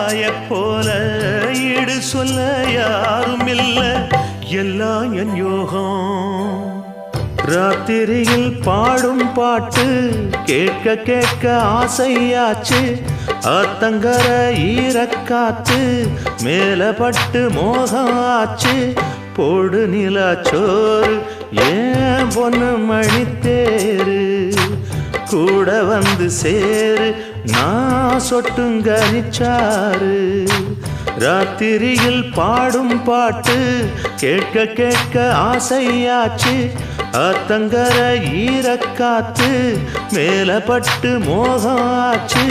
தாயைப் போல ஈடு சொல்ல யாரும் இல்ல, எல்லாம் என் யோகம். ராத்திரியில் பாடும் பாட்டு கேட்க கேட்க ஆசையாச்சு, ஆத்தங்கர ஈரக்காத்து மேலப்பட்டு மோகம் ஆச்சு. போடு நிலாச்சோறு ஏன் பொண்ணு மணித்தேரு, கூட வந்து சேரு நான் சொட்டுங்கனிச்சாரு. ராத்திரியில் பாடும் பாட்டு கேட்க கேட்க ஆசையாச்சு, ஆத்தங்கர ஈரக்காத்து மேலப்பட்டு மோகம் ஆச்சு.